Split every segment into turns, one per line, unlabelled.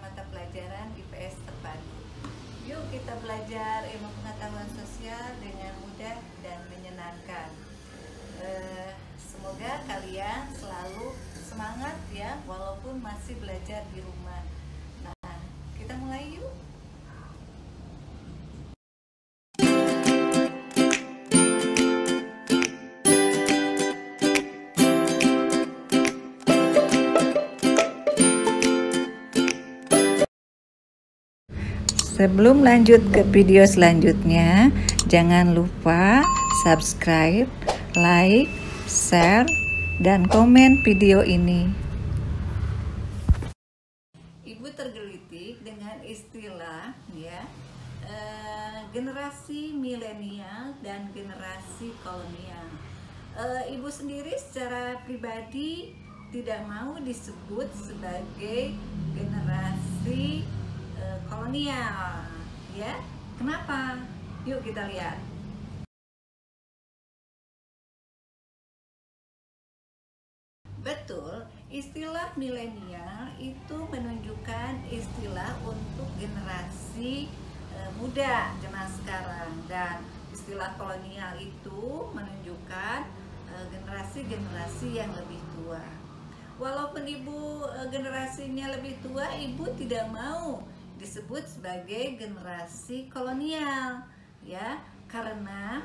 mata pelajaran IPS terpadu. Yuk kita belajar ilmu pengetahuan sosial dengan mudah dan menyenangkan. Semoga kalian selalu semangat ya, walaupun masih belajar di rumah. Nah, kita mulai yuk. Sebelum lanjut ke video selanjutnya, jangan lupa subscribe, like, share, dan komen video ini. Ibu tergelitik dengan istilah ya, generasi milenial dan generasi kolonial. Ibu sendiri secara pribadi tidak mau disebut sebagai generasi kolonial ya. Kenapa? Yuk kita lihat. Betul, istilah milenial itu menunjukkan istilah untuk generasi muda zaman sekarang, dan istilah kolonial itu menunjukkan generasi-generasi yang lebih tua. Walaupun ibu generasinya lebih tua, ibu tidak mau disebut sebagai generasi kolonial ya, karena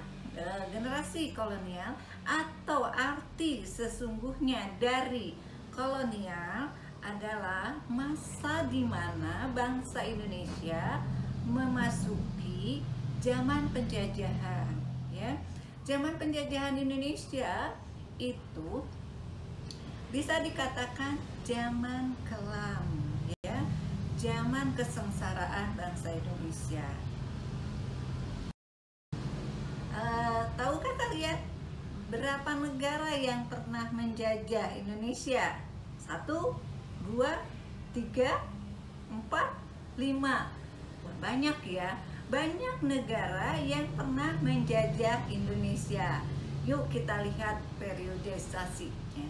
generasi kolonial atau arti sesungguhnya dari kolonial adalah masa di mana bangsa Indonesia memasuki zaman penjajahan ya. Zaman penjajahan Indonesia itu bisa dikatakan zaman kelam ya, zaman kesengsaraan bangsa Indonesia. Tahukah kalian berapa negara yang pernah menjajah Indonesia? 1, 2, 3, 4, 5. Banyak ya, banyak negara yang pernah menjajah Indonesia. Yuk kita lihat periodisasinya.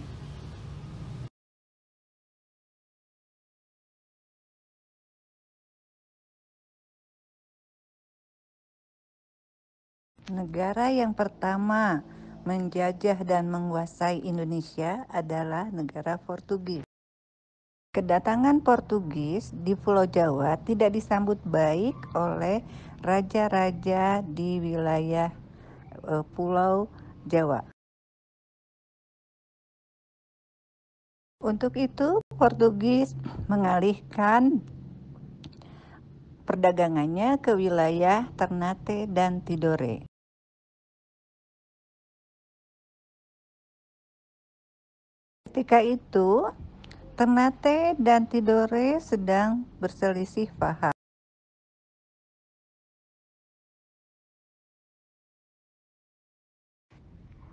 Negara yang pertama menjajah dan menguasai Indonesia adalah negara Portugis. Kedatangan Portugis di Pulau Jawa tidak disambut baik oleh raja-raja di wilayah Pulau Jawa. Untuk itu, Portugis mengalihkan perdagangannya ke wilayah Ternate dan Tidore. Ketika itu, Ternate dan Tidore sedang berselisih paham.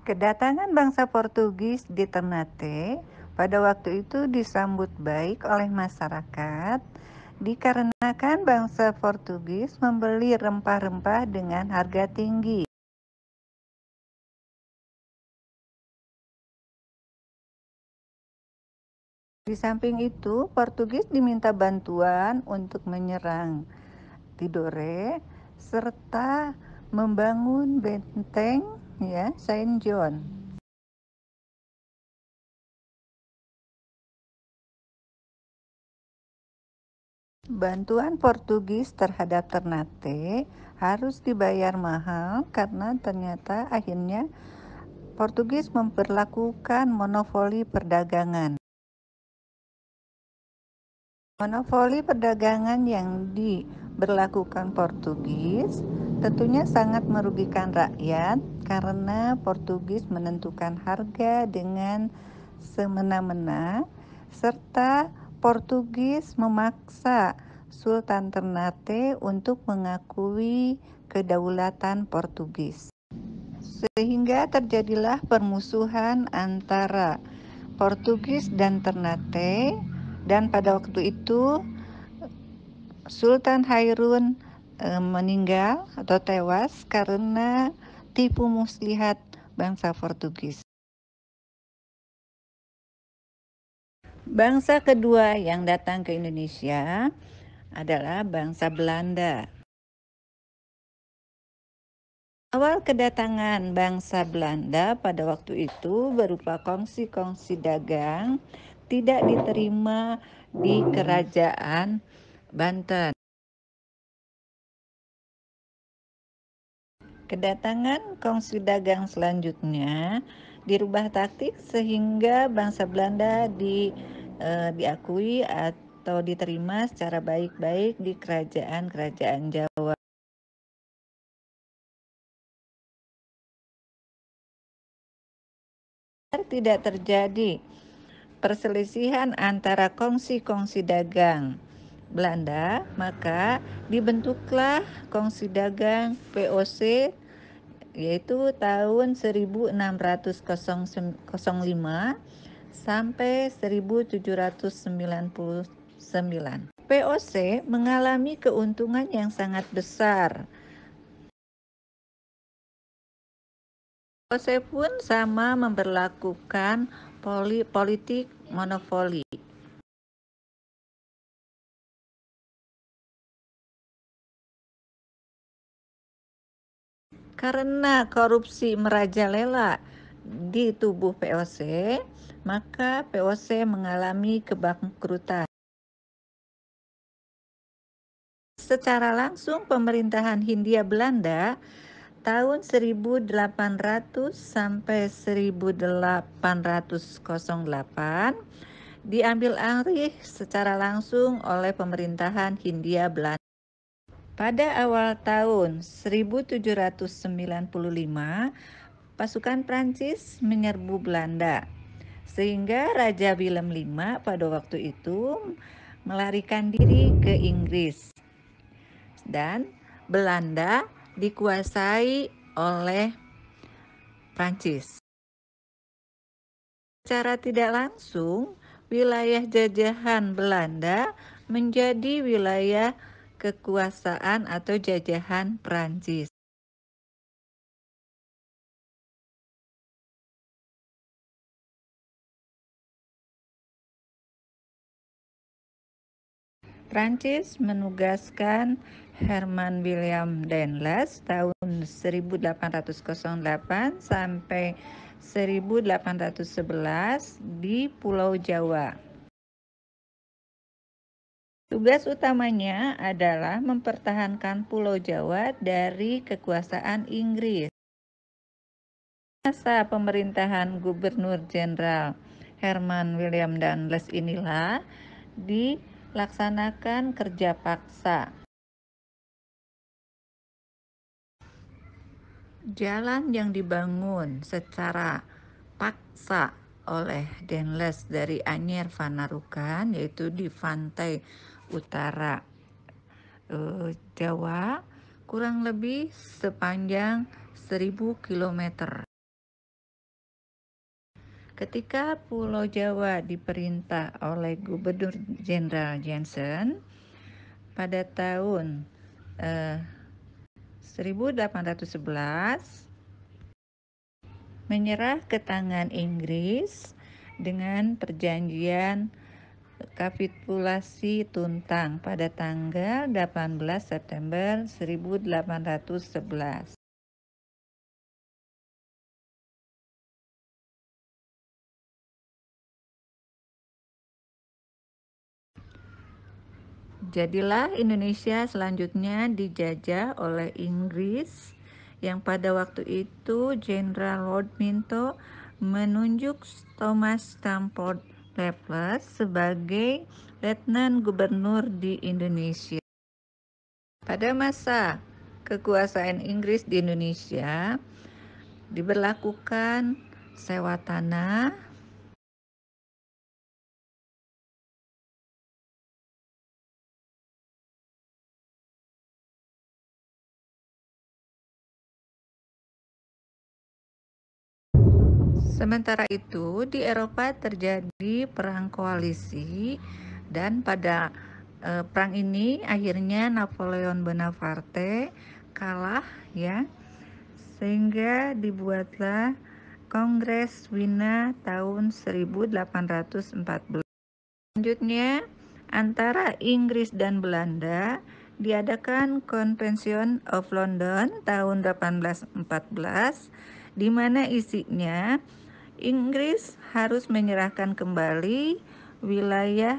Kedatangan bangsa Portugis di Ternate pada waktu itu disambut baik oleh masyarakat dikarenakan bangsa Portugis membeli rempah-rempah dengan harga tinggi. Di samping itu, Portugis diminta bantuan untuk menyerang Tidore serta membangun benteng ya, Saint John. Bantuan Portugis terhadap Ternate harus dibayar mahal karena ternyata akhirnya Portugis memperlakukan monopoli perdagangan. Monopoli perdagangan yang diberlakukan Portugis tentunya sangat merugikan rakyat karena Portugis menentukan harga dengan semena-mena, serta Portugis memaksa Sultan Ternate untuk mengakui kedaulatan Portugis. Sehingga terjadilah permusuhan antara Portugis dan Ternate, dan pada waktu itu Sultan Hairun meninggal atau tewas karena tipu muslihat bangsa Portugis. Bangsa kedua yang datang ke Indonesia adalah bangsa Belanda. Awal kedatangan bangsa Belanda pada waktu itu berupa kongsi-kongsi dagang tidak diterima di kerajaan Banten. Kedatangan kongsi dagang selanjutnya dirubah taktik sehingga bangsa Belanda diakui atau diterima secara baik-baik di kerajaan-kerajaan Jawa. Tidak terjadi perselisihan antara kongsi-kongsi dagang Belanda, maka dibentuklah kongsi dagang VOC yaitu tahun 1605 sampai 1799. VOC mengalami keuntungan yang sangat besar. VOC pun sama memberlakukan politik monopoli. Karena korupsi merajalela di tubuh VOC, maka VOC mengalami kebangkrutan. Secara langsung pemerintahan Hindia Belanda tahun 1800 sampai 1808 diambil alih secara langsung oleh pemerintahan Hindia Belanda. Pada awal tahun 1795, pasukan Prancis menyerbu Belanda, sehingga Raja Willem V pada waktu itu melarikan diri ke Inggris dan Belanda dikuasai oleh Prancis. Secara tidak langsung, wilayah jajahan Belanda menjadi wilayah kekuasaan atau jajahan Prancis. Prancis menugaskan Herman William Danles tahun 1808 sampai 1811 di Pulau Jawa. Tugas utamanya adalah mempertahankan Pulau Jawa dari kekuasaan Inggris. Masa pemerintahan Gubernur Jenderal Herman William Danles inilah dilaksanakan kerja paksa. Jalan yang dibangun secara paksa oleh Danles dari Anyer Panarukan, yaitu di pantai utara Jawa, kurang lebih sepanjang 1000 km. Ketika Pulau Jawa diperintah oleh Gubernur Jenderal Jensen pada tahun 1811 menyerah ke tangan Inggris dengan perjanjian kapitulasi Tuntang pada tanggal 18 September 1811. Jadilah Indonesia selanjutnya dijajah oleh Inggris yang pada waktu itu Jenderal Lord Minto menunjuk Thomas Stamford Raffles sebagai Letnan Gubernur di Indonesia. Pada masa kekuasaan Inggris di Indonesia diberlakukan sewa tanah, sementara itu di Eropa terjadi perang koalisi dan pada perang ini akhirnya Napoleon Bonaparte kalah ya, sehingga dibuatlah Kongres Wina tahun 1814. Selanjutnya, antara Inggris dan Belanda diadakan Convention of London tahun 1814, di mana isinya Inggris harus menyerahkan kembali wilayah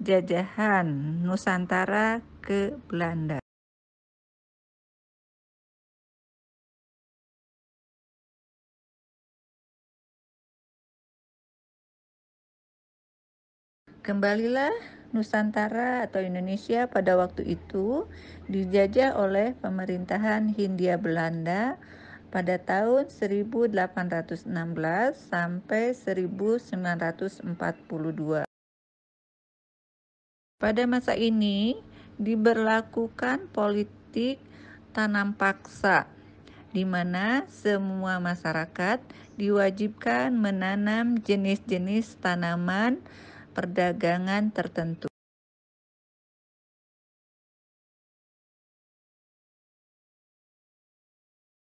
jajahan Nusantara ke Belanda. Kembalilah Nusantara atau Indonesia pada waktu itu dijajah oleh pemerintahan Hindia Belanda pada tahun 1816 sampai 1942. Pada masa ini diberlakukan politik tanam paksa, di mana semua masyarakat diwajibkan menanam jenis-jenis tanaman perdagangan tertentu.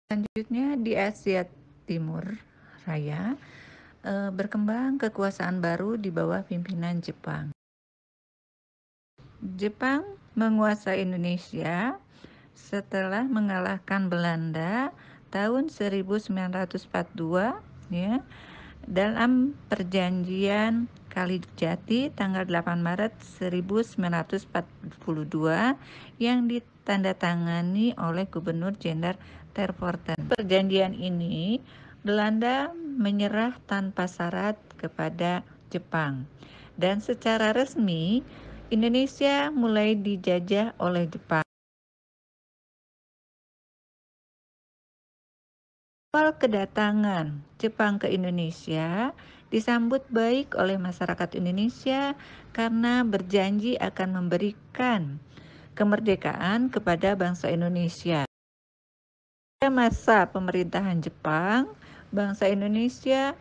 Selanjutnya di Asia Timur Raya berkembang kekuasaan baru di bawah pimpinan Jepang. Jepang menguasai Indonesia setelah mengalahkan Belanda tahun 1942 ya, dalam perjanjian Kalijati tanggal 8 Maret 1942 yang ditandatangani oleh Gubernur Jenderal Tervorten. Perjanjian ini Belanda menyerah tanpa syarat kepada Jepang, dan secara resmi Indonesia mulai dijajah oleh Jepang. Awal kedatangan Jepang ke Indonesia disambut baik oleh masyarakat Indonesia karena berjanji akan memberikan kemerdekaan kepada bangsa Indonesia. Pada masa pemerintahan Jepang, bangsa Indonesia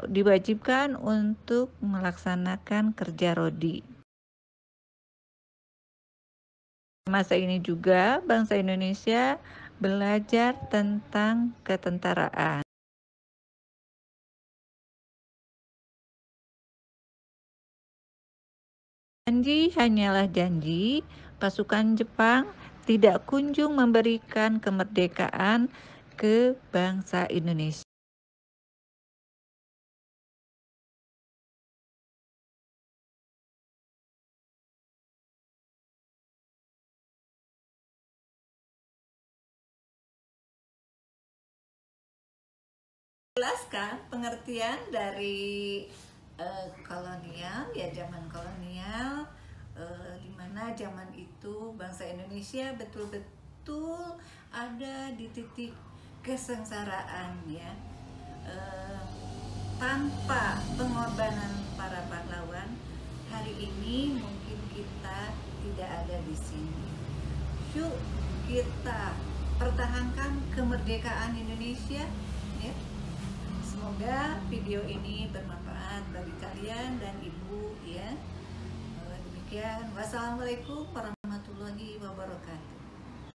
diwajibkan untuk melaksanakan kerja rodi. Masa ini juga bangsa Indonesia belajar tentang ketentaraan. Janji hanyalah janji, pasukan Jepang tidak kunjung memberikan kemerdekaan ke bangsa Indonesia. Jelaskan pengertian dari kolonial, ya zaman kolonial, di mana zaman itu bangsa Indonesia betul-betul ada di titik kesengsaraan ya, tanpa pengorbanan para pahlawan hari ini mungkin kita tidak ada di sini. Yuk kita pertahankan kemerdekaan Indonesia ya. Semoga video ini bermanfaat bagi kalian dan ibu ya. Demikian, wassalamualaikum warahmatullahi wabarakatuh.